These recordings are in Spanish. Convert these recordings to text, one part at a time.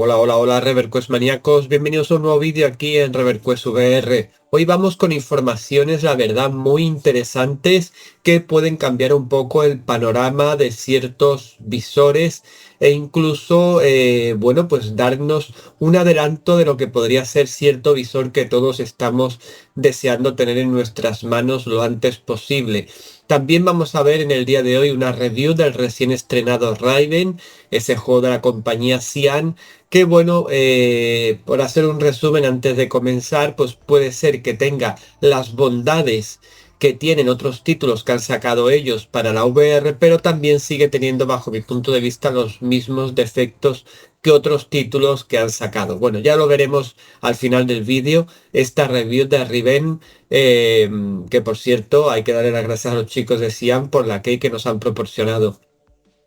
Hola, ReverQuest maníacos, bienvenidos a un nuevo vídeo aquí en ReverQuest VR. Hoy vamos con informaciones, la verdad, muy interesantes que pueden cambiar un poco el panorama de ciertos visores e incluso, bueno, pues darnos un adelanto de lo que podría ser cierto visor que todos estamos deseando tener en nuestras manos lo antes posible. También vamos a ver en el día de hoy una review del recién estrenado Raven, ese juego de la compañía Cyan, que bueno, por hacer un resumen antes de comenzar, pues puede ser que tenga las bondades que tienen otros títulos que han sacado ellos para la VR, pero también sigue teniendo, bajo mi punto de vista, los mismos defectos que otros títulos que han sacado. Bueno, ya lo veremos al final del vídeo, esta review de Riven, que por cierto hay que darle las gracias a los chicos de Cyan por la key que nos han proporcionado.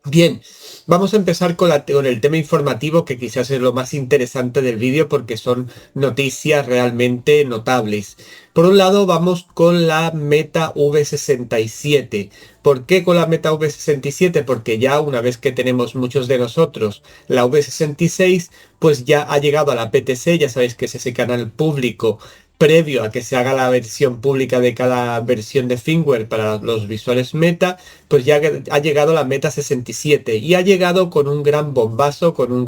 Bien, vamos a empezar con el tema informativo, que quizás es lo más interesante del vídeo porque son noticias realmente notables. Por un lado, vamos con la Meta V67. ¿Por qué con la Meta V67? Porque ya una vez que tenemos muchos de nosotros la V66, pues ya ha llegado a la PTC, ya sabéis que es ese canal público previo a que se haga la versión pública de cada versión de firmware para los visuales Meta, pues ya ha llegado la Meta 67 y ha llegado con un gran bombazo, con una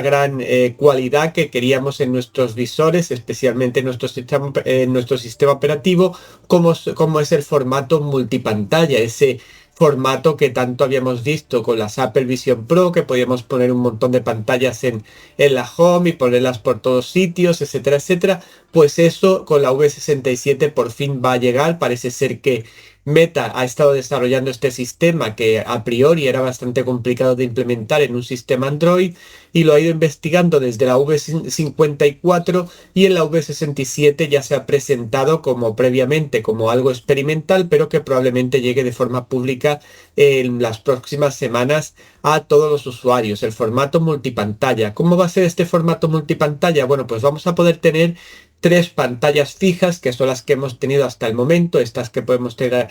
gran cualidad que queríamos en nuestros visores, especialmente en nuestro sistema operativo, como es el formato multipantalla, ese formato que tanto habíamos visto con las Apple Vision Pro, que podíamos poner un montón de pantallas en la home y ponerlas por todos sitios, etcétera, etcétera. Pues eso con la V67 por fin va a llegar. Parece ser que Meta ha estado desarrollando este sistema que a priori era bastante complicado de implementar en un sistema Android y lo ha ido investigando desde la V54 y en la V67 ya se ha presentado como previamente como algo experimental, pero que probablemente llegue de forma pública en las próximas semanas a todos los usuarios. El formato multipantalla. ¿Cómo va a ser este formato multipantalla? Bueno, pues vamos a poder tener tres pantallas fijas, que son las que hemos tenido hasta el momento, estas que podemos tener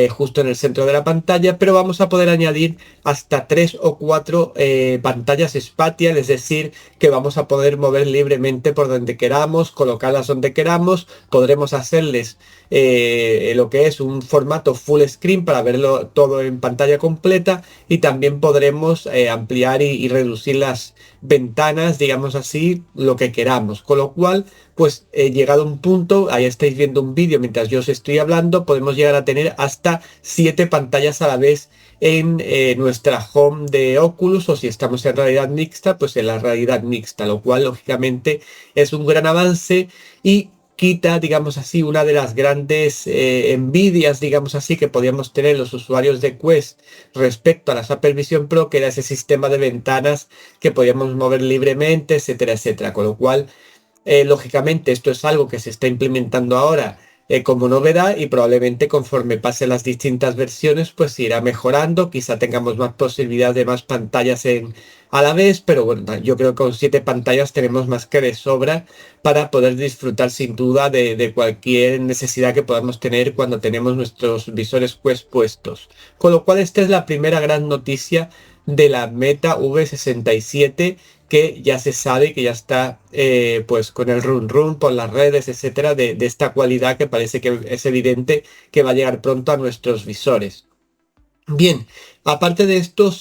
justo en el centro de la pantalla, pero vamos a poder añadir hasta 3 o 4 pantallas spatial, es decir, que vamos a poder mover libremente por donde queramos, colocarlas donde queramos, podremos hacerles lo que es un formato full screen para verlo todo en pantalla completa, y también podremos ampliar y reducir las ventanas, digamos así, lo que queramos, con lo cual pues llegado a un punto, ahí estáis viendo un vídeo mientras yo os estoy hablando, podemos llegar a tener hasta 7 pantallas a la vez en nuestra home de Oculus, o si estamos en realidad mixta, pues en la realidad mixta, lo cual lógicamente es un gran avance y quita, digamos así, una de las grandes envidias, digamos así, que podíamos tener los usuarios de Quest respecto a las Apple Vision Pro, que era ese sistema de ventanas que podíamos mover libremente, etcétera, etcétera, con lo cual lógicamente esto es algo que se está implementando ahora como novedad, y probablemente conforme pasen las distintas versiones pues se irá mejorando, quizá tengamos más posibilidad de más pantallas a la vez, pero bueno, yo creo que con 7 pantallas tenemos más que de sobra para poder disfrutar sin duda de cualquier necesidad que podamos tener cuando tenemos nuestros visores Quest puestos. Con lo cual esta es la primera gran noticia de la Meta V67, que ya se sabe que ya está pues con el run por las redes, etcétera, de esta cualidad que parece que es evidente que va a llegar pronto a nuestros visores. Bien, aparte de esto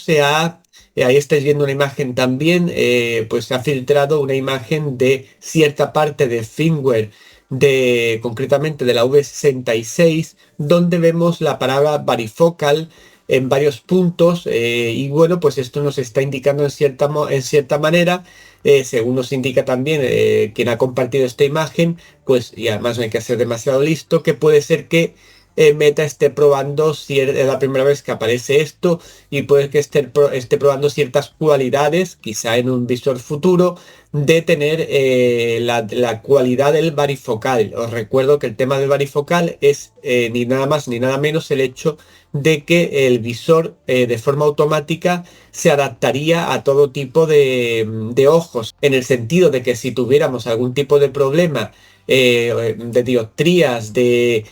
ahí estáis viendo una imagen también, pues se ha filtrado una imagen de cierta parte de firmware concretamente de la V66, donde vemos la palabra varifocal en varios puntos, y bueno, pues esto nos está indicando en cierta manera, según nos indica también quien ha compartido esta imagen, pues, y además no hay que ser demasiado listo, que puede ser que Meta esté probando, si es la primera vez que aparece esto, y puede que esté probando ciertas cualidades, quizá en un visor futuro, de tener la cualidad del varifocal. Os recuerdo que el tema del varifocal es ni nada más ni nada menos el hecho de que el visor de forma automática se adaptaría a todo tipo de ojos, en el sentido de que si tuviéramos algún tipo de problema de dioptrías, de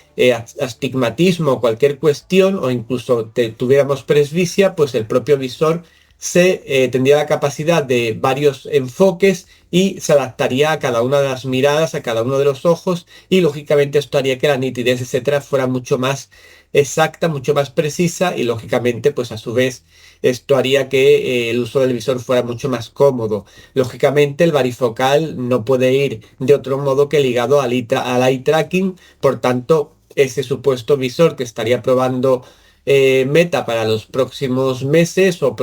astigmatismo, cualquier cuestión, o incluso tuviéramos presbicia, pues el propio visor tendría la capacidad de varios enfoques y se adaptaría a cada una de las miradas, a cada uno de los ojos, y lógicamente esto haría que la nitidez, etcétera, fuera mucho más exacta, mucho más precisa, y lógicamente pues a su vez esto haría que el uso del visor fuera mucho más cómodo. Lógicamente el varifocal no puede ir de otro modo que ligado al eye tracking, por tanto ese supuesto visor que estaría probando Meta para los próximos meses o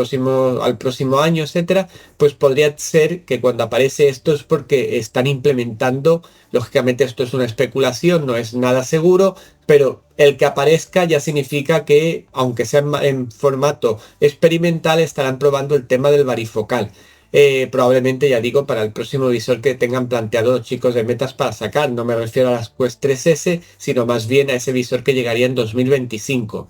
al próximo año, etcétera, pues podría ser que cuando aparece esto es porque están implementando, lógicamente esto es una especulación, no es nada seguro, pero el que aparezca ya significa que, aunque sea en formato experimental, estarán probando el tema del varifocal. Probablemente, ya digo, para el próximo visor que tengan planteado los chicos de Metas para sacar. No me refiero a las Quest 3S, sino más bien a ese visor que llegaría en 2025.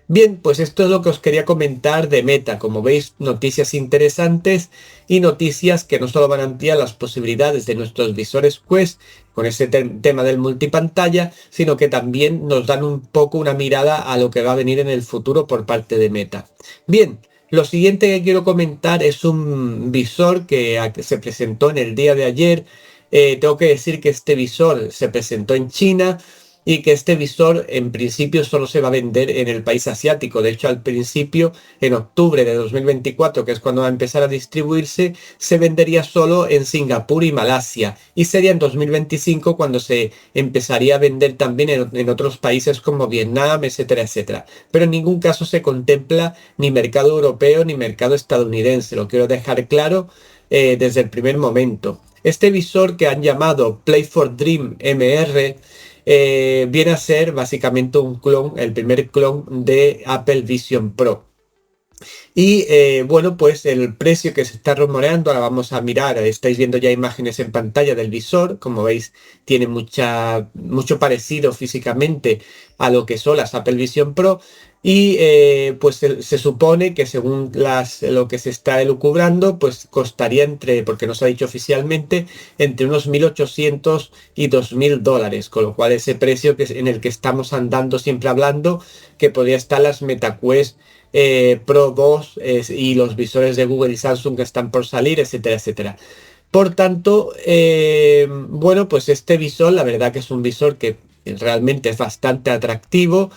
Bien, pues esto es lo que os quería comentar de Meta. Como veis, noticias interesantes y noticias que no solo van a ampliar las posibilidades de nuestros visores Quest con ese tema del multipantalla, sino que también nos dan un poco una mirada a lo que va a venir en el futuro por parte de Meta. Bien, lo siguiente que quiero comentar es un visor que se presentó en el día de ayer. Tengo que decir que este visor se presentó en China y que este visor en principio solo se va a vender en el país asiático. De hecho, al principio, en octubre de 2024, que es cuando va a empezar a distribuirse, se vendería solo en Singapur y Malasia. Y sería en 2025 cuando se empezaría a vender también en otros países como Vietnam, etcétera, etcétera. Pero en ningún caso se contempla ni mercado europeo ni mercado estadounidense. Lo quiero dejar claro desde el primer momento. Este visor que han llamado Play for Dream MR viene a ser básicamente un clon, el primer clon de Apple Vision Pro. Y bueno, pues el precio que se está rumoreando, ahora vamos a mirar, estáis viendo ya imágenes en pantalla del visor, como veis tiene mucho parecido físicamente a lo que son las Apple Vision Pro, y pues se supone que según lo que se está elucubrando, pues costaría porque no se ha dicho oficialmente, entre unos 1.800 y 2.000 dólares, con lo cual ese precio en el que estamos andando siempre hablando, que podría estar las MetaQuest Pro 2 y los visores de Google y Samsung que están por salir, etcétera, etcétera. Por tanto, bueno, pues este visor, la verdad que es un visor que realmente es bastante atractivo.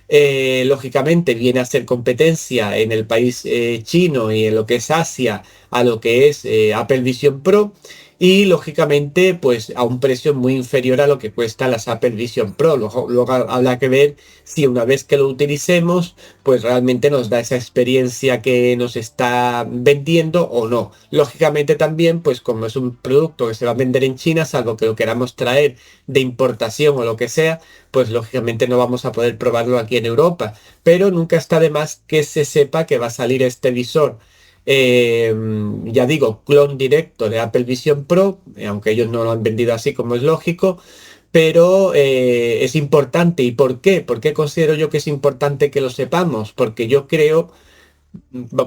Lógicamente viene a ser competencia en el país chino y en lo que es Asia a lo que es Apple Vision Pro, y lógicamente pues a un precio muy inferior a lo que cuesta las Apple Vision Pro. Luego habrá que ver si una vez que lo utilicemos pues realmente nos da esa experiencia que nos está vendiendo o no. Lógicamente también pues como es un producto que se va a vender en China, salvo que lo queramos traer de importación o lo que sea, pues lógicamente no vamos a poder probarlo aquí en Europa, pero nunca está de más que se sepa que va a salir este visor. Ya digo, clon directo de Apple Vision Pro, aunque ellos no lo han vendido así como es lógico, pero es importante. ¿Y por qué? ¿Por qué considero yo que es importante que lo sepamos? Porque yo creo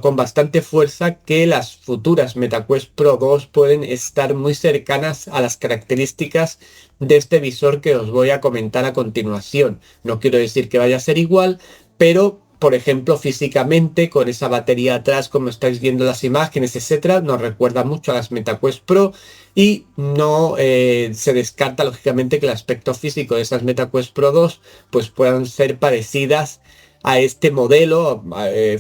con bastante fuerza que las futuras MetaQuest Pro 2 pueden estar muy cercanas a las características de este visor que os voy a comentar a continuación. No quiero decir que vaya a ser igual, pero por ejemplo físicamente con esa batería atrás, como estáis viendo las imágenes, etcétera, nos recuerda mucho a las MetaQuest Pro, y no se descarta lógicamente que el aspecto físico de esas MetaQuest Pro 2 pues puedan ser parecidas a este modelo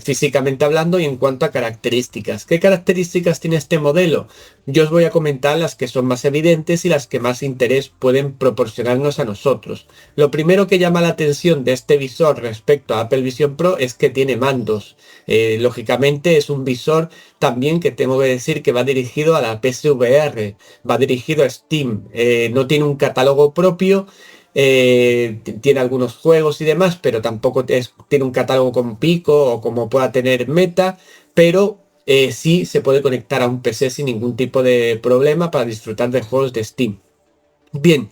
físicamente hablando y en cuanto a características. ¿Qué características tiene este modelo? Yo os voy a comentar las que son más evidentes y las que más interés pueden proporcionarnos a nosotros. Lo primero que llama la atención de este visor respecto a Apple Vision Pro es que tiene mandos. Lógicamente es un visor también que tengo que decir que va dirigido a la PSVR, va dirigido a Steam, no tiene un catálogo propio. Tiene algunos juegos y demás, pero tampoco tiene un catálogo como Pico o como pueda tener Meta, pero sí se puede conectar a un PC sin ningún tipo de problema para disfrutar de juegos de Steam. Bien,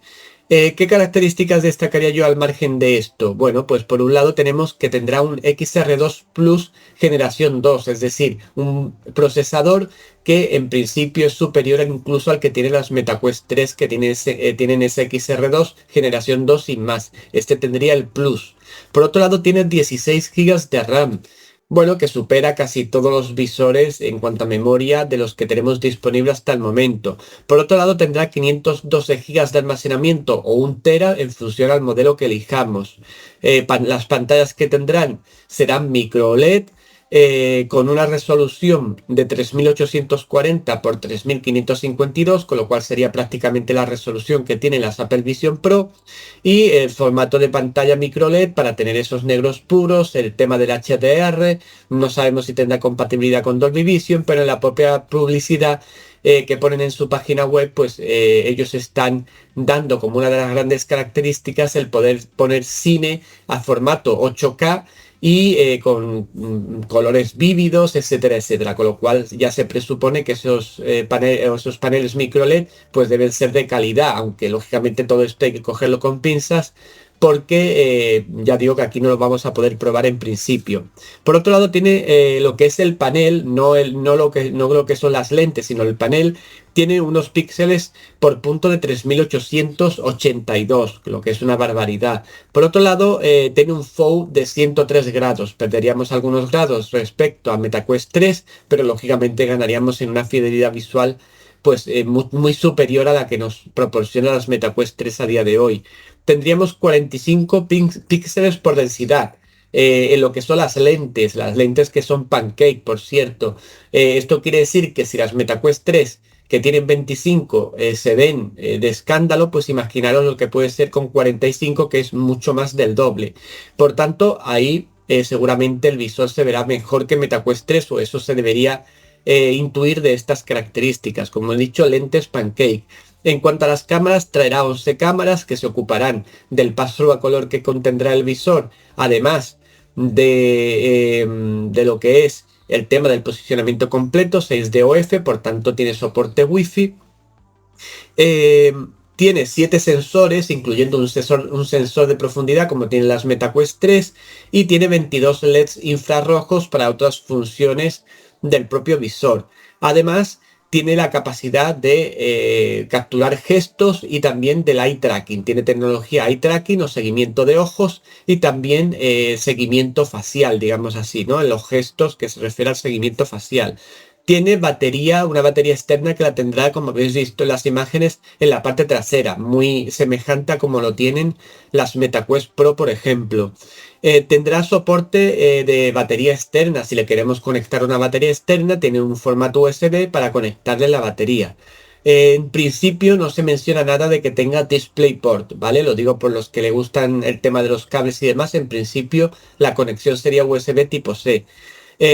¿qué características destacaría yo al margen de esto? Bueno, pues por un lado tenemos que tendrá un XR2 Plus generación 2, es decir, un procesador que en principio es superior incluso al que tiene las MetaQuest 3 que tienen ese XR2 generación 2 sin más. Este tendría el Plus. Por otro lado tiene 16 GB de RAM. Bueno, que supera casi todos los visores en cuanto a memoria de los que tenemos disponibles hasta el momento. Por otro lado, tendrá 512 gigas de almacenamiento o 1 tera en función al modelo que elijamos. Las pantallas que tendrán serán micro OLED, con una resolución de 3840 por 3552, con lo cual sería prácticamente la resolución que tienen las Apple Vision Pro, y el formato de pantalla micro LED para tener esos negros puros, el tema del HDR. No sabemos si tendrá compatibilidad con Dolby Vision, pero en la propia publicidad que ponen en su página web, pues ellos están dando como una de las grandes características el poder poner cine a formato 8K y con colores vívidos, etcétera, etcétera. Con lo cual ya se presupone que esos paneles micro LED pues deben ser de calidad, aunque lógicamente todo esto hay que cogerlo con pinzas, porque ya digo que aquí no lo vamos a poder probar en principio. Por otro lado, tiene lo que es el panel, no lo que son las lentes, sino el panel. Tiene unos píxeles por punto de 3882, lo que es una barbaridad. Por otro lado, tiene un FOV de 103 grados. Perderíamos algunos grados respecto a MetaQuest 3, pero lógicamente ganaríamos en una fidelidad visual pues muy superior a la que nos proporciona las MetaQuest 3 a día de hoy. Tendríamos 45 píxeles por densidad. En lo que son las lentes que son pancake, por cierto. Esto quiere decir que si las MetaQuest 3 que tienen 25 se ven de escándalo, pues imaginaros lo que puede ser con 45, que es mucho más del doble. Por tanto, ahí seguramente el visor se verá mejor que MetaQuest 3, o eso se debería intuir de estas características. Como he dicho, lentes pancake. En cuanto a las cámaras, traerá 11 cámaras que se ocuparán del paso a color que contendrá el visor, además de lo que es el tema del posicionamiento completo, 6DOF, por tanto tiene soporte Wi-Fi. Eh, Tiene 7 sensores, incluyendo un sensor de profundidad como tienen las MetaQuest 3, y tiene 22 LEDs infrarrojos para otras funciones del propio visor. Además, tiene la capacidad de capturar gestos y también del eye tracking. Tiene tecnología eye tracking o seguimiento de ojos, y también seguimiento facial, digamos así, ¿no? En los gestos, que se refiere al seguimiento facial. Tiene una batería externa que la tendrá, como habéis visto en las imágenes, en la parte trasera, muy semejante a como lo tienen las MetaQuest Pro, por ejemplo. Tendrá soporte de batería externa. Si le queremos conectar una batería externa, tiene un formato USB para conectarle la batería. En principio no se menciona nada de que tenga DisplayPort, ¿vale? Lo digo por los que le gustan el tema de los cables y demás. En principio la conexión sería USB tipo C.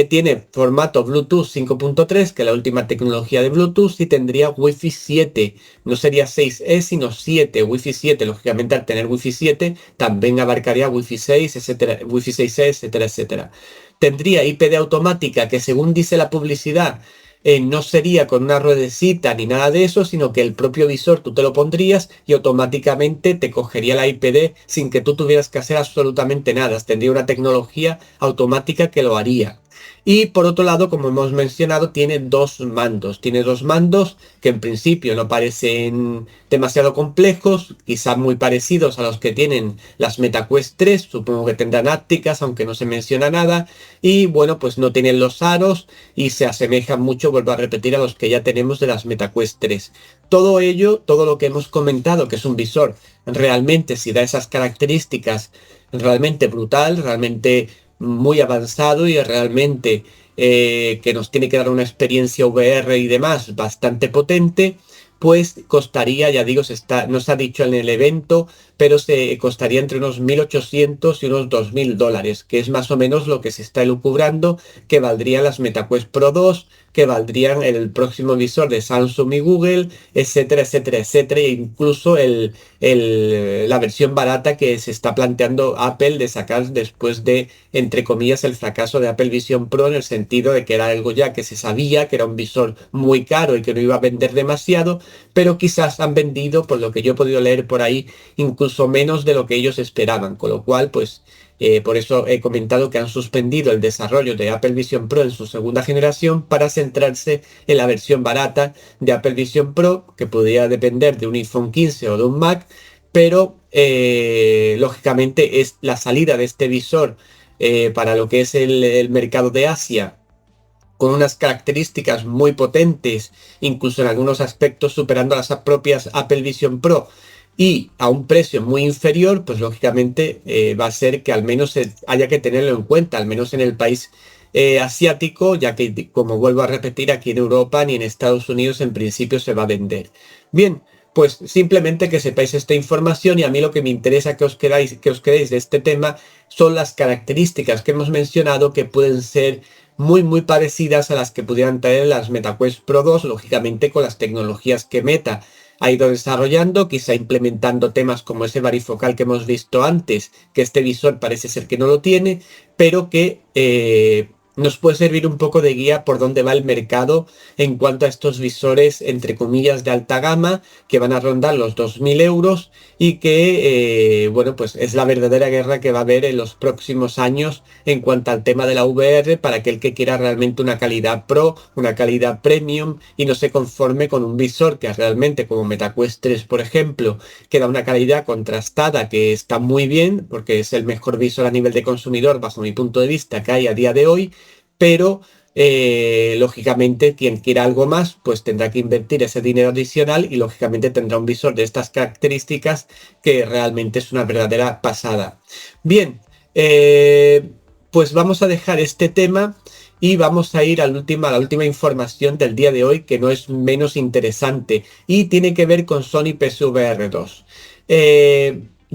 Tiene formato Bluetooth 5.3, que es la última tecnología de Bluetooth, y tendría Wi-Fi 7. No sería 6E, sino 7. Wi-Fi 7, lógicamente, al tener Wi-Fi 7, también abarcaría Wi-Fi 6, etcétera, Wi-Fi 6E, etcétera, etcétera. Tendría IPD automática, que según dice la publicidad, no sería con una ruedecita ni nada de eso, sino que el propio visor tú te lo pondrías y automáticamente te cogería la IPD sin que tú tuvieras que hacer absolutamente nada. Tendría una tecnología automática que lo haría. Y por otro lado, como hemos mencionado, tiene dos mandos. Tiene dos mandos que en principio no parecen demasiado complejos, quizás muy parecidos a los que tienen las MetaQuest 3. Supongo que tendrán ápticas, aunque no se menciona nada. Y bueno, pues no tienen los aros y se asemejan mucho, vuelvo a repetir, a los que ya tenemos de las MetaQuest 3. Todo ello, todo lo que hemos comentado, que es un visor realmente, si da esas características, realmente brutal, realmente muy avanzado, y realmente que nos tiene que dar una experiencia VR y demás bastante potente, pues costaría, ya digo, no se ha dicho en el evento, pero se costaría entre unos 1.800 y unos 2.000 dólares, que es más o menos lo que se está elucubrando que valdrían las MetaQuest Pro 2, que valdrían el próximo visor de Samsung y Google, etcétera, etcétera, etcétera, e incluso la versión barata que se está planteando Apple de sacar después de, entre comillas, el fracaso de Apple Vision Pro, en el sentido de que era algo ya que se sabía que era un visor muy caro y que no iba a vender demasiado, pero quizás han vendido, por lo que yo he podido leer por ahí, incluso menos de lo que ellos esperaban, con lo cual, pues, por eso he comentado que han suspendido el desarrollo de Apple Vision Pro en su segunda generación para centrarse en la versión barata de Apple Vision Pro, que podría depender de un iPhone 15 o de un Mac, pero lógicamente es la salida de este visor para lo que es el mercado de Asia, con unas características muy potentes, incluso en algunos aspectos superando a las propias Apple Vision Pro, y a un precio muy inferior, pues lógicamente va a ser que al menos haya que tenerlo en cuenta, al menos en el país asiático, ya que, como vuelvo a repetir, aquí en Europa ni en Estados Unidos en principio se va a vender. Bien, pues simplemente que sepáis esta información, y a mí lo que me interesa que os quedéis de este tema son las características que hemos mencionado, que pueden ser muy parecidas a las que pudieran traer las MetaQuest Pro 2, lógicamente con las tecnologías que Meta ha ido desarrollando, quizá implementando temas como ese varifocal que hemos visto antes, que este visor parece ser que no lo tiene, pero que nos puede servir un poco de guía por dónde va el mercado en cuanto a estos visores, entre comillas, de alta gama, que van a rondar los 2.000 euros, y que, bueno, pues es la verdadera guerra que va a haber en los próximos años en cuanto al tema de la VR, para aquel que quiera realmente una calidad pro, una calidad premium, y no se conforme con un visor que realmente, como MetaQuest 3, por ejemplo, que da una calidad contrastada, que está muy bien, porque es el mejor visor a nivel de consumidor, bajo mi punto de vista, que hay a día de hoy, pero lógicamente quien quiera algo más pues tendrá que invertir ese dinero adicional, y lógicamente tendrá un visor de estas características que realmente es una verdadera pasada. Bien, pues vamos a dejar este tema y vamos a ir a la última información del día de hoy, que no es menos interesante y tiene que ver con Sony PSVR 2.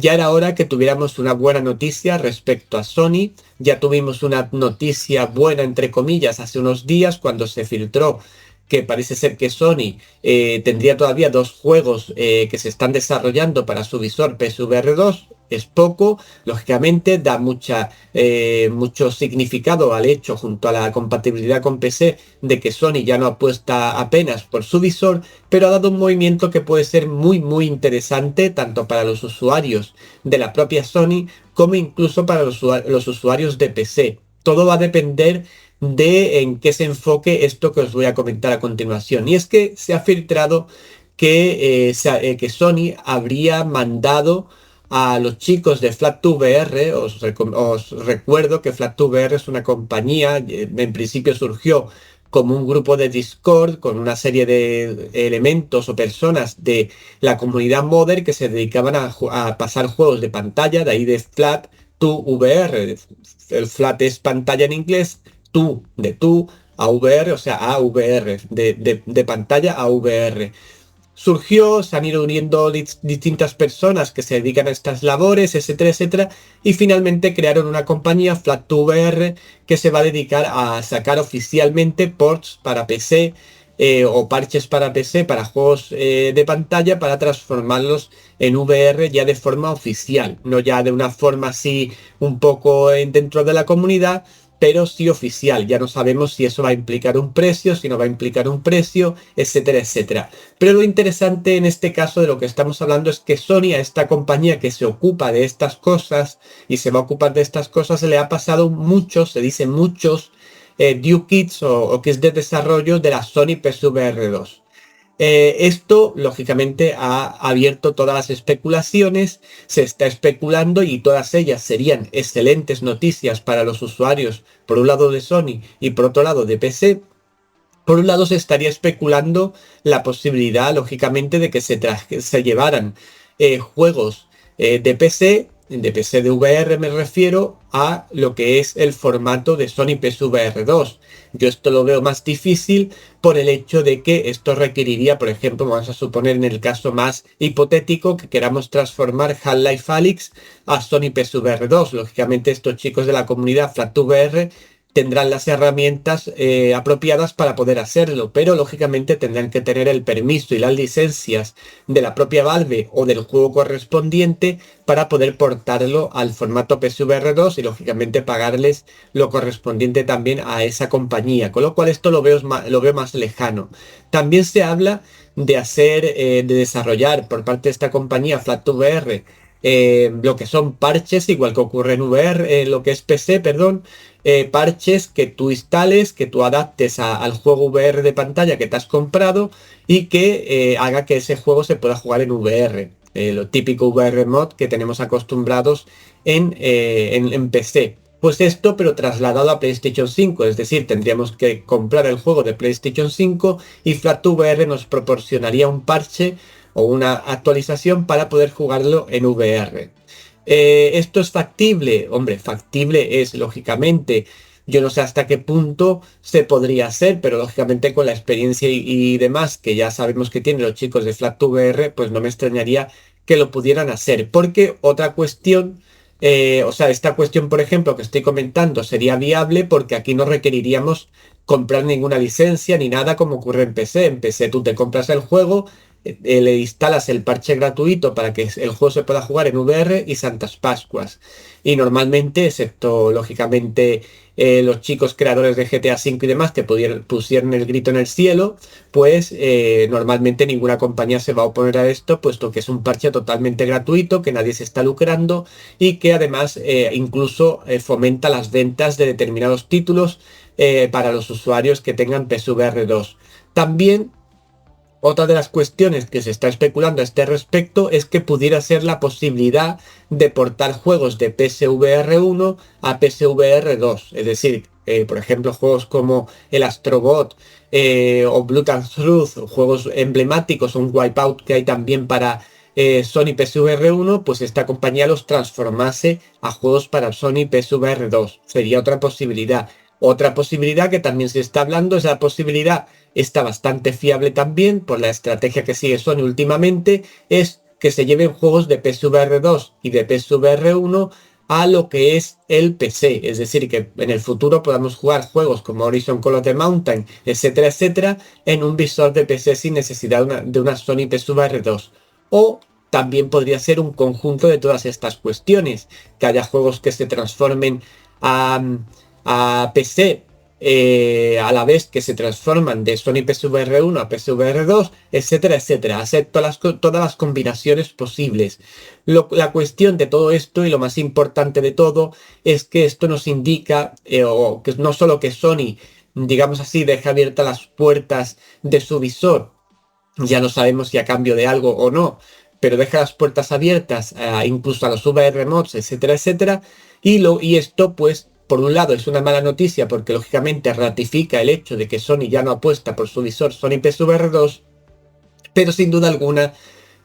Ya era hora que tuviéramos una buena noticia respecto a Sony. Ya tuvimos una noticia buena, entre comillas, hace unos días, cuando se filtró que parece ser que Sony tendría todavía dos juegos que se están desarrollando para su visor PSVR 2. Es poco, lógicamente da mucho significado al hecho, junto a la compatibilidad con PC, de que Sony ya no apuesta apenas por su visor, pero ha dado un movimiento que puede ser muy interesante, tanto para los usuarios de la propia Sony como incluso para los usuarios de PC. Todo va a depender de en qué se enfoque esto que os voy a comentar a continuación. Y es que se ha filtrado que Sony habría mandado a los chicos de Flat2VR. Os recuerdo que Flat2VR es una compañía, en principio surgió como un grupo de Discord con una serie de elementos o personas de la comunidad modder que se dedicaban a pasar juegos de pantalla, de ahí de Flat2VR. El Flat es pantalla en inglés, tú a VR, o sea, a VR, de pantalla a VR. Surgió, se han ido uniendo distintas personas que se dedican a estas labores, etcétera, y finalmente crearon una compañía, Flat2VR, que se va a dedicar a sacar oficialmente ports para PC, o parches para PC, para juegos de pantalla, para transformarlos en VR ya de forma oficial, no ya de una forma así un poco dentro de la comunidad, pero sí oficial. Ya no sabemos si eso va a implicar un precio, si no va a implicar un precio, etcétera. Pero lo interesante en este caso de lo que estamos hablando es que Sony, a esta compañía que se ocupa de estas cosas y se va a ocupar de estas cosas, se le ha pasado muchos, se dice muchos, due kits o kits de desarrollo de la Sony PSVR 2. Esto, lógicamente, ha abierto todas las especulaciones. Se está especulando, y todas ellas serían excelentes noticias para los usuarios, por un lado de Sony y por otro lado de PC. Por un lado, se estaría especulando la posibilidad, lógicamente, de que se llevaran juegos de PC de VR, me refiero a lo que es el formato de Sony PSVR 2. Yo esto lo veo más difícil por el hecho de que esto requeriría, por ejemplo, vamos a suponer en el caso más hipotético, que queramos transformar Half-Life Alyx a Sony PSVR 2. Lógicamente, estos chicos de la comunidad Flat2VR tendrán las herramientas apropiadas para poder hacerlo, pero lógicamente tendrán que tener el permiso y las licencias de la propia Valve o del juego correspondiente para poder portarlo al formato PSVR 2, y lógicamente pagarles lo correspondiente también a esa compañía, con lo cual esto lo veo más lejano. También se habla de desarrollar por parte de esta compañía Flat2VR lo que son parches, igual que ocurre en VR, lo que es PC, perdón, parches que tú instales, que tú adaptes al juego VR de pantalla que te has comprado, y que haga que ese juego se pueda jugar en VR. Lo típico VR mod que tenemos acostumbrados en PC. Pues esto, pero trasladado a PlayStation 5, es decir, tendríamos que comprar el juego de PlayStation 5 y FlatVR nos proporcionaría un parche o una actualización para poder jugarlo en VR. ¿Esto es factible? Hombre, factible es, lógicamente. Yo no sé hasta qué punto se podría hacer, pero lógicamente con la experiencia y demás que ya sabemos que tienen los chicos de FlatVR, pues no me extrañaría que lo pudieran hacer. Porque otra cuestión, o sea, esta cuestión, por ejemplo, que estoy comentando, sería viable porque aquí no requeriríamos comprar ninguna licencia ni nada como ocurre en PC. En PC tú te compras el juego, le instalas el parche gratuito para que el juego se pueda jugar en VR y Santas Pascuas. Y normalmente, excepto lógicamente los chicos creadores de GTA V y demás que pusieron el grito en el cielo, pues normalmente ninguna compañía se va a oponer a esto, puesto que es un parche totalmente gratuito, que nadie se está lucrando y que además incluso fomenta las ventas de determinados títulos para los usuarios que tengan PSVR 2. También otra de las cuestiones que se está especulando a este respecto es que pudiera ser la posibilidad de portar juegos de PSVR 1 a PSVR 2. Es decir, por ejemplo, juegos como el Astrobot o Blood and Truth, juegos emblemáticos, un Wipeout que hay también para Sony PSVR 1, pues esta compañía los transformase a juegos para Sony PSVR 2. Sería otra posibilidad. Otra posibilidad que también se está hablando es la posibilidad, está bastante fiable también por la estrategia que sigue Sony últimamente, es que se lleven juegos de PSVR 2 y de PSVR 1 a lo que es el PC, es decir, que en el futuro podamos jugar juegos como Horizon Call of the Mountain, etcétera, etcétera, en un visor de PC sin necesidad de una Sony PSVR 2. O también podría ser un conjunto de todas estas cuestiones, que haya juegos que se transformen a PC a la vez que se transforman de Sony PSVR 1 a PSVR 2, etcétera, etcétera. Hacer todas las combinaciones posibles. La cuestión de todo esto y lo más importante de todo es que esto nos indica, o que no solo que Sony, digamos así, deja abiertas las puertas de su visor, ya no sabemos si a cambio de algo o no, pero deja las puertas abiertas incluso a los VR mods, etcétera, etcétera, y esto pues por un lado es una mala noticia porque lógicamente ratifica el hecho de que Sony ya no apuesta por su visor Sony PSVR 2, pero sin duda alguna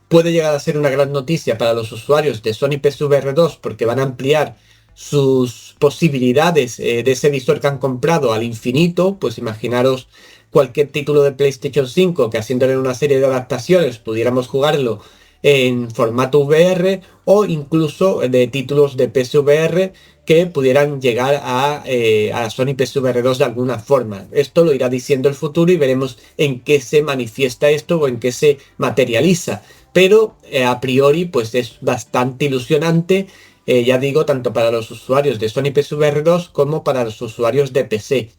puede llegar a ser una gran noticia para los usuarios de Sony PSVR 2 porque van a ampliar sus posibilidades de ese visor que han comprado al infinito. Pues imaginaros cualquier título de PlayStation 5 que haciéndole una serie de adaptaciones pudiéramos jugarlo en formato VR o incluso de títulos de PSVR que pudieran llegar a Sony PSVR 2 de alguna forma. Esto lo irá diciendo el futuro y veremos en qué se manifiesta esto o en qué se materializa. Pero a priori pues es bastante ilusionante, ya digo, tanto para los usuarios de Sony PSVR 2 como para los usuarios de PC.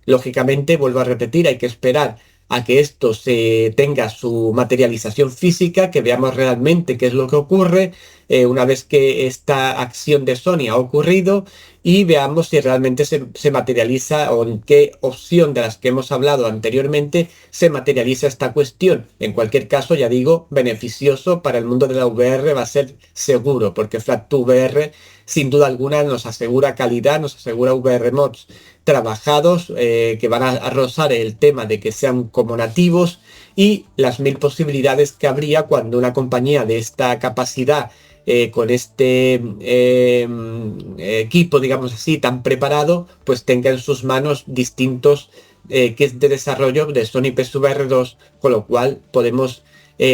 Lógicamente, vuelvo a repetir, hay que esperar a que esto se tenga su materialización física, que veamos realmente qué es lo que ocurre una vez que esta acción de Sony ha ocurrido y veamos si realmente se materializa o en qué opción de las que hemos hablado anteriormente se materializa esta cuestión. En cualquier caso, ya digo, beneficioso para el mundo de la VR va a ser seguro, porque Flat2VR sin duda alguna nos asegura calidad, nos asegura VR mods trabajados que van a rozar el tema de que sean como nativos y las mil posibilidades que habría cuando una compañía de esta capacidad con este equipo, digamos así, tan preparado, pues tenga en sus manos distintos kits de desarrollo de Sony PSVR 2, con lo cual podemos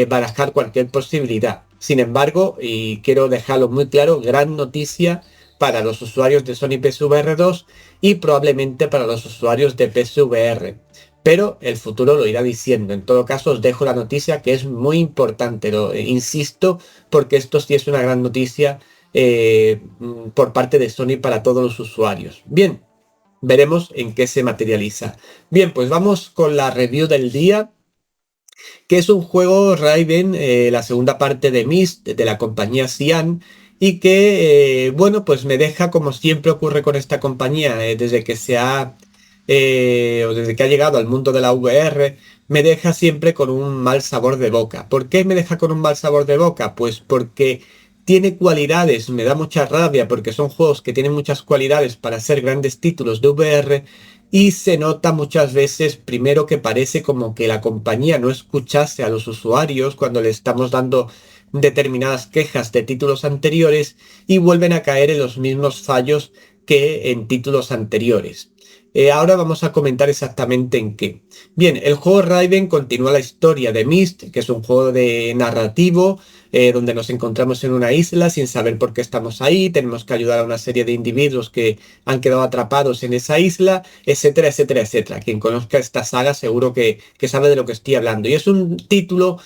barajar cualquier posibilidad. Sin embargo, y quiero dejarlo muy claro, gran noticia para los usuarios de Sony PSVR 2 y probablemente para los usuarios de PSVR. Pero el futuro lo irá diciendo. En todo caso, os dejo la noticia que es muy importante, insisto, porque esto sí es una gran noticia por parte de Sony para todos los usuarios. Bien, veremos en qué se materializa. Bien, pues vamos con la review del día, que es un juego Raven, la segunda parte de Myst, de la compañía Cyan, y que, bueno, pues me deja, como siempre ocurre con esta compañía, desde que o desde que ha llegado al mundo de la VR, me deja siempre con un mal sabor de boca. ¿Por qué me deja con un mal sabor de boca? Pues porque Tiene cualidades, me da mucha rabia porque son juegos que tienen muchas cualidades para ser grandes títulos de VR y se nota muchas veces, primero, que parece como que la compañía no escuchase a los usuarios cuando le estamos dando determinadas quejas de títulos anteriores y vuelven a caer en los mismos fallos que en títulos anteriores. Ahora vamos a comentar exactamente en qué. Bien, el juego Raven continúa la historia de Myst, que es un juego de narrativo donde nos encontramos en una isla sin saber por qué estamos ahí, tenemos que ayudar a una serie de individuos que han quedado atrapados en esa isla, etcétera, etcétera, etcétera. Quien conozca esta saga seguro que sabe de lo que estoy hablando. Y es un título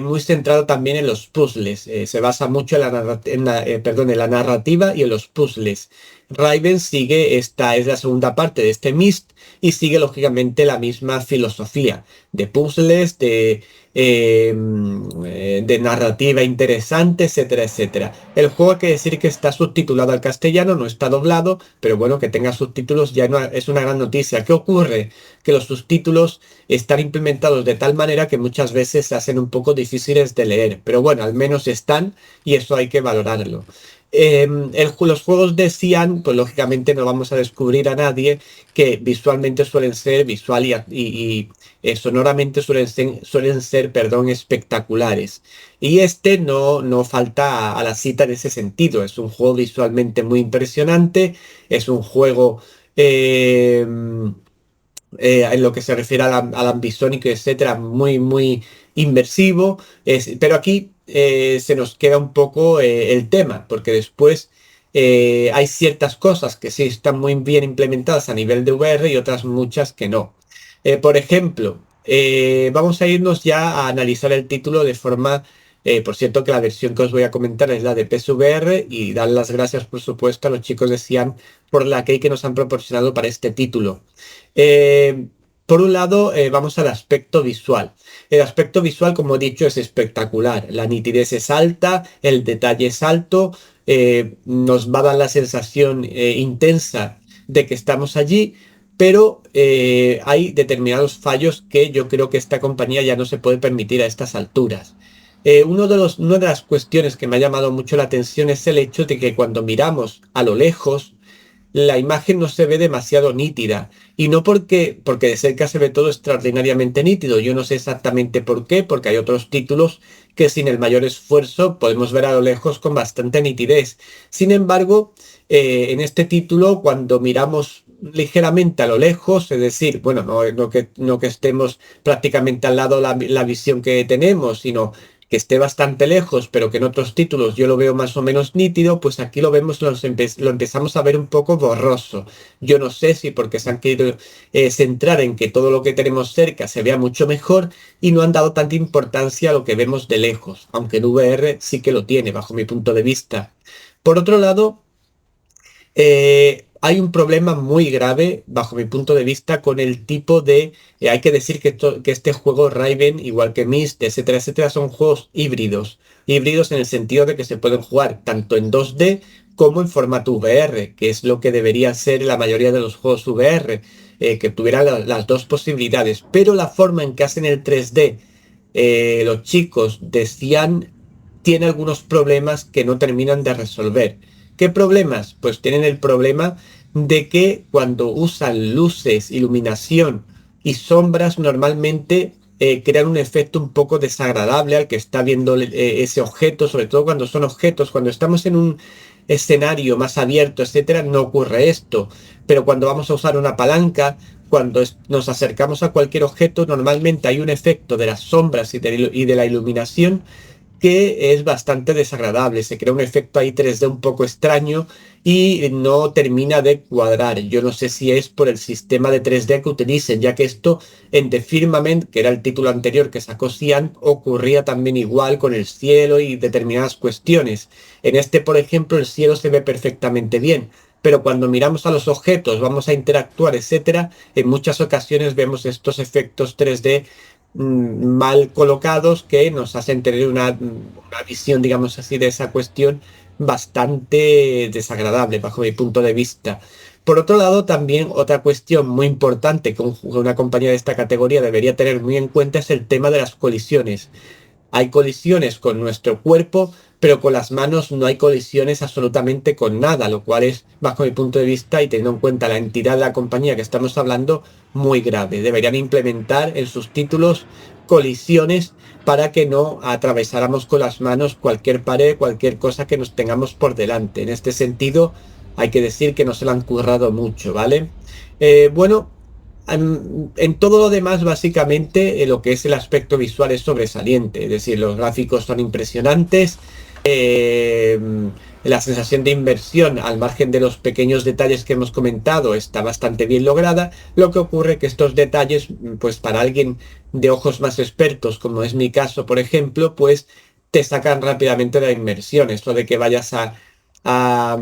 muy centrado también en los puzzles. Se basa mucho en la narrativa y en los puzzles. Raven sigue, esta es la segunda parte de este Myst y sigue lógicamente la misma filosofía de puzzles, de narrativa interesante, etcétera, etcétera. El juego hay que decir que está subtitulado al castellano, no está doblado, pero bueno, que tenga subtítulos ya no, es una gran noticia. ¿Qué ocurre? Que los subtítulos están implementados de tal manera que muchas veces se hacen un poco difíciles de leer, pero bueno, al menos están y eso hay que valorarlo. Los juegos de Cyan, pues lógicamente no vamos a descubrir a nadie que visualmente suelen ser, sonoramente suelen ser, perdón, espectaculares. Y este no falta a la cita en ese sentido. Es un juego visualmente muy impresionante, es un juego eh, en lo que se refiere al ambisónico, etcétera, muy, muy inmersivo. Pero aquí se nos queda un poco el tema, porque después hay ciertas cosas que sí están muy bien implementadas a nivel de VR y otras muchas que no. Por ejemplo, vamos a irnos ya a analizar el título de forma... por cierto, que la versión que os voy a comentar es la de PSVR y dar las gracias, por supuesto, a los chicos de Cyan por la key que nos han proporcionado para este título. Eh, por un lado, vamos al aspecto visual. El aspecto visual, como he dicho, es espectacular. La nitidez es alta, el detalle es alto, nos va a dar la sensación intensa de que estamos allí, pero hay determinados fallos que yo creo que esta compañía ya no se puede permitir a estas alturas. Una de las cuestiones que me ha llamado mucho la atención es el hecho de que cuando miramos a lo lejos, la imagen no se ve demasiado nítida. Y no porque de cerca se ve todo extraordinariamente nítido. Yo no sé exactamente por qué, porque hay otros títulos que sin el mayor esfuerzo podemos ver a lo lejos con bastante nitidez. Sin embargo, en este título, cuando miramos ligeramente a lo lejos, es decir, bueno, no que estemos prácticamente al lado la visión que tenemos, sino que esté bastante lejos, pero que en otros títulos yo lo veo más o menos nítido, pues aquí lo vemos, lo empezamos a ver un poco borroso. Yo no sé si porque se han querido centrar en que todo lo que tenemos cerca se vea mucho mejor y no han dado tanta importancia a lo que vemos de lejos, aunque en VR sí que lo tiene, bajo mi punto de vista. Por otro lado, hay un problema muy grave, bajo mi punto de vista, con el tipo de... hay que decir que este juego Raven, igual que Myst, etcétera, etcétera, son juegos híbridos. Híbridos en el sentido de que se pueden jugar tanto en 2D como en formato VR, que es lo que debería ser la mayoría de los juegos VR, que tuvieran las dos posibilidades. Pero la forma en que hacen el 3D los chicos de Cyan tiene algunos problemas que no terminan de resolver. ¿Qué problemas? Pues tienen el problema de que cuando usan luces, iluminación y sombras normalmente crean un efecto un poco desagradable al que está viendo ese objeto, sobre todo cuando son objetos. Cuando estamos en un escenario más abierto, etcétera, no ocurre esto. Pero cuando vamos a usar una palanca, cuando nos acercamos a cualquier objeto, normalmente hay un efecto de las sombras y de la iluminación que es bastante desagradable. Se crea un efecto ahí 3D un poco extraño y no termina de cuadrar. Yo no sé si es por el sistema de 3D que utilicen, ya que esto en The Firmament, que era el título anterior que sacó Cyan, ocurría también igual con el cielo y determinadas cuestiones. En este, por ejemplo, el cielo se ve perfectamente bien. Pero cuando miramos a los objetos, vamos a interactuar, etcétera, en muchas ocasiones vemos estos efectos 3D mal colocados que nos hacen tener una visión, digamos así, de esa cuestión bastante desagradable bajo mi punto de vista. Por otro lado, también otra cuestión muy importante que una compañía de esta categoría debería tener muy en cuenta es el tema de las colisiones. Hay colisiones con nuestro cuerpo, pero con las manos no hay colisiones absolutamente con nada, lo cual es, bajo mi punto de vista y teniendo en cuenta la entidad de la compañía que estamos hablando, muy grave. Deberían implementar en sus títulos colisiones para que no atravesáramos con las manos cualquier pared, cualquier cosa que nos tengamos por delante. En este sentido, hay que decir que no se lo han currado mucho, ¿vale? Bueno, en todo lo demás, básicamente, lo que es el aspecto visual es sobresaliente, es decir, los gráficos son impresionantes, eh, la sensación de inversión, al margen de los pequeños detalles que hemos comentado, está bastante bien lograda. Lo que ocurre que estos detalles, pues para alguien de ojos más expertos, como es mi caso, por ejemplo, pues te sacan rápidamente de la inmersión. Esto de que vayas dar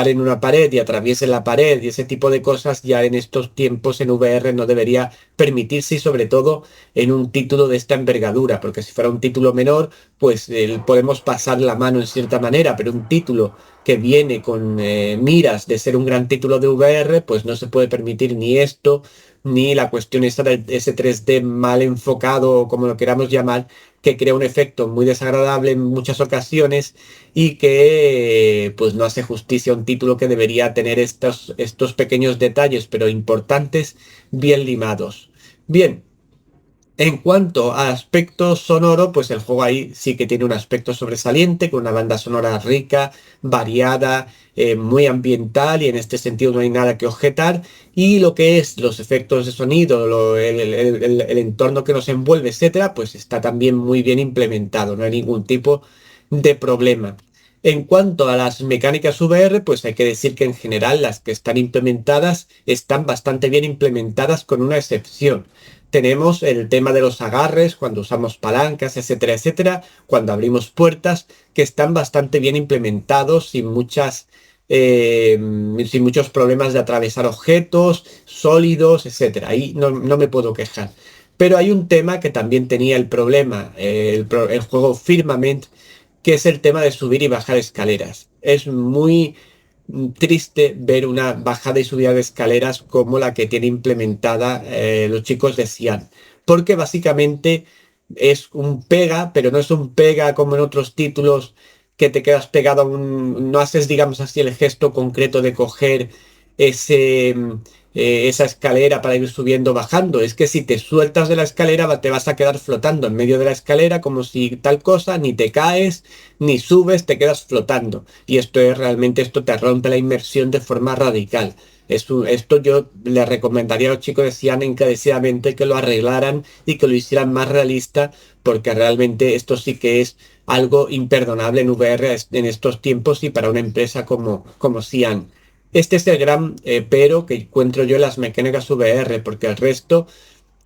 en una pared y atraviese la pared y ese tipo de cosas ya en estos tiempos en VR no debería permitirse, y sobre todo en un título de esta envergadura, porque si fuera un título menor pues podemos pasar la mano en cierta manera, pero un título que viene con miras de ser un gran título de VR, pues no se puede permitir ni esto, ni la cuestión esta de ese 3D mal enfocado, o como lo queramos llamar, que crea un efecto muy desagradable en muchas ocasiones y que pues no hace justicia a un título que debería tener estos pequeños detalles, pero importantes, bien limados. Bien. En cuanto a aspecto sonoro, pues el juego ahí sí que tiene un aspecto sobresaliente, con una banda sonora rica, variada, muy ambiental, y en este sentido no hay nada que objetar. Y lo que es los efectos de sonido, el entorno que nos envuelve, etcétera, pues está también muy bien implementado, no hay ningún tipo de problema. En cuanto a las mecánicas VR, pues hay que decir que en general las que están implementadas están bastante bien implementadas, con una excepción. Tenemos el tema de los agarres cuando usamos palancas, etcétera, etcétera, cuando abrimos puertas, que están bastante bien implementados, eh, sin muchos problemas de atravesar objetos sólidos, etcétera. Ahí no me puedo quejar. Pero hay un tema que también tenía el problema, el juego Firmament, que es el tema de subir y bajar escaleras. Es muy triste ver una bajada y subida de escaleras como la que tiene implementada los chicos de Cian, porque básicamente es un pega, pero no es un pega como en otros títulos, que te quedas pegado a no haces, digamos así, el gesto concreto de coger ese, esa escalera para ir subiendo o bajando. Es que si te sueltas de la escalera te vas a quedar flotando en medio de la escalera como si tal cosa, ni te caes, ni subes, te quedas flotando. Y esto te rompe la inmersión de forma radical. Esto yo le recomendaría a los chicos de Cian encarecidamente que lo arreglaran y que lo hicieran más realista, porque realmente esto sí que es algo imperdonable en VR en estos tiempos y para una empresa como Cian. Este es el gran pero que encuentro yo en las mecánicas VR, porque el resto,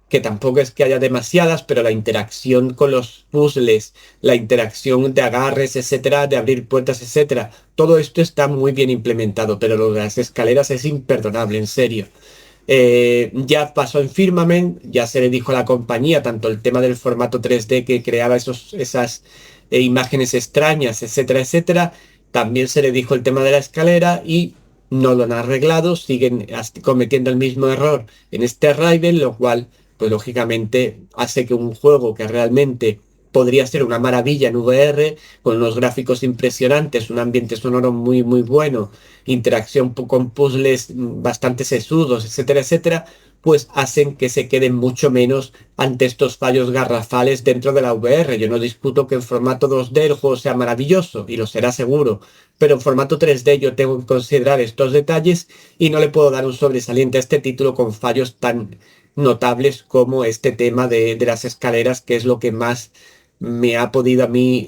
que tampoco es que haya demasiadas, pero la interacción con los puzzles, la interacción de agarres, etcétera, de abrir puertas, etcétera, todo esto está muy bien implementado, pero lo de las escaleras es imperdonable, en serio. Ya pasó en Firmament, ya se le dijo a la compañía tanto el tema del formato 3D que creaba esas imágenes extrañas, etcétera, etcétera. También se le dijo el tema de la escalera y no lo han arreglado, siguen cometiendo el mismo error en este Arrival, lo cual, pues lógicamente, hace que un juego que realmente podría ser una maravilla en VR, con unos gráficos impresionantes, un ambiente sonoro muy, muy bueno, interacción con puzzles bastante sesudos, etcétera, etcétera, pues hacen que se queden mucho menos ante estos fallos garrafales dentro de la VR. Yo no discuto que en formato 2D el juego sea maravilloso, y lo será seguro, pero en formato 3D yo tengo que considerar estos detalles y no le puedo dar un sobresaliente a este título con fallos tan notables como este tema de las escaleras, que es lo que más me ha podido a mí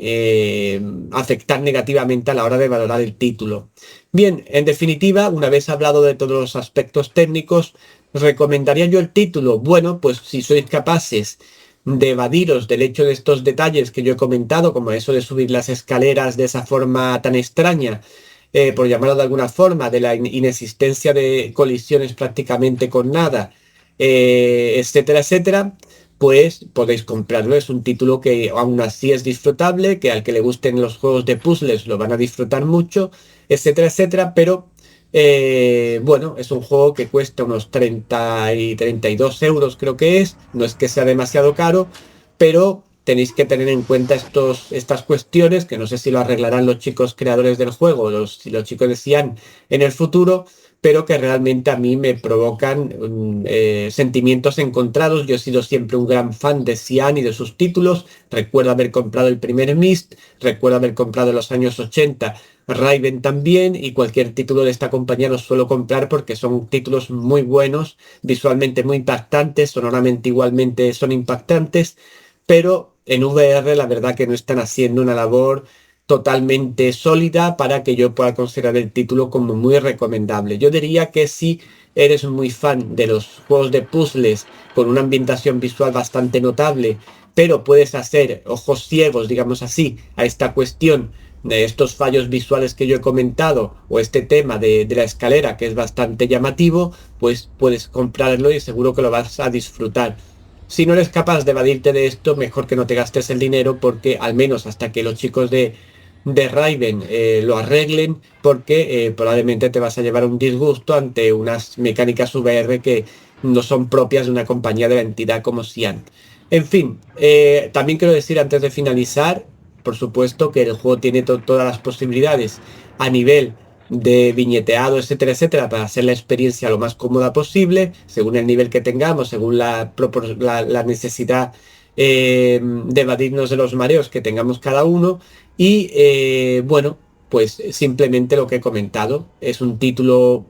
afectar negativamente a la hora de valorar el título. Bien, en definitiva, una vez hablado de todos los aspectos técnicos, ¿recomendaría yo el título? Bueno, pues si sois capaces de evadiros del hecho de estos detalles que yo he comentado, como eso de subir las escaleras de esa forma tan extraña, por llamarlo de alguna forma, de la inexistencia de colisiones prácticamente con nada, etcétera, etcétera, pues podéis comprarlo. Es un título que aún así es disfrutable, que al que le gusten los juegos de puzzles lo van a disfrutar mucho, etcétera, etcétera, pero bueno, es un juego que cuesta unos 30 y 32 euros, creo que es, no es que sea demasiado caro, pero tenéis que tener en cuenta estas cuestiones, que no sé si lo arreglarán los chicos creadores del juego, si los chicos de Cian en el futuro, pero que realmente a mí me provocan sentimientos encontrados. Yo he sido siempre un gran fan de Cian y de sus títulos. Recuerdo haber comprado el primer Myst, recuerdo haber comprado en los años 80 Raven también, y cualquier título de esta compañía los suelo comprar porque son títulos muy buenos, visualmente muy impactantes, sonoramente igualmente son impactantes, pero en VR la verdad que no están haciendo una labor totalmente sólida para que yo pueda considerar el título como muy recomendable. Yo diría que si eres muy fan de los juegos de puzzles con una ambientación visual bastante notable, pero puedes hacer ojos ciegos, digamos así, a esta cuestión de estos fallos visuales que yo he comentado, o este tema de la escalera que es bastante llamativo, pues puedes comprarlo y seguro que lo vas a disfrutar. Si no eres capaz de evadirte de esto, mejor que no te gastes el dinero, porque al menos hasta que los chicos de Raven lo arreglen, porque probablemente te vas a llevar un disgusto ante unas mecánicas VR que no son propias de una compañía de la entidad como Cian. En fin, también quiero decir antes de finalizar, por supuesto que el juego tiene todas las posibilidades a nivel de viñeteado, etcétera, etcétera, para hacer la experiencia lo más cómoda posible, según el nivel que tengamos, según la necesidad de evadirnos de los mareos que tengamos cada uno. Y bueno, pues simplemente lo que he comentado, es un título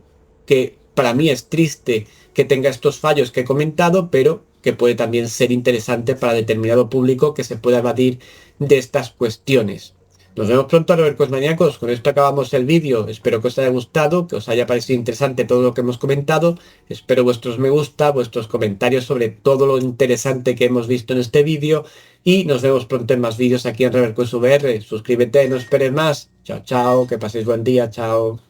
que para mí es triste que tenga estos fallos que he comentado, pero que puede también ser interesante para determinado público que se pueda evadir de estas cuestiones. Nos vemos pronto, Robercos Maníacos. Con esto acabamos el vídeo. Espero que os haya gustado, que os haya parecido interesante todo lo que hemos comentado. Espero vuestros me gusta, vuestros comentarios sobre todo lo interesante que hemos visto en este vídeo. Y nos vemos pronto en más vídeos aquí en Reverquest VR. Suscríbete, no esperes más. Chao, chao, que paséis buen día, chao.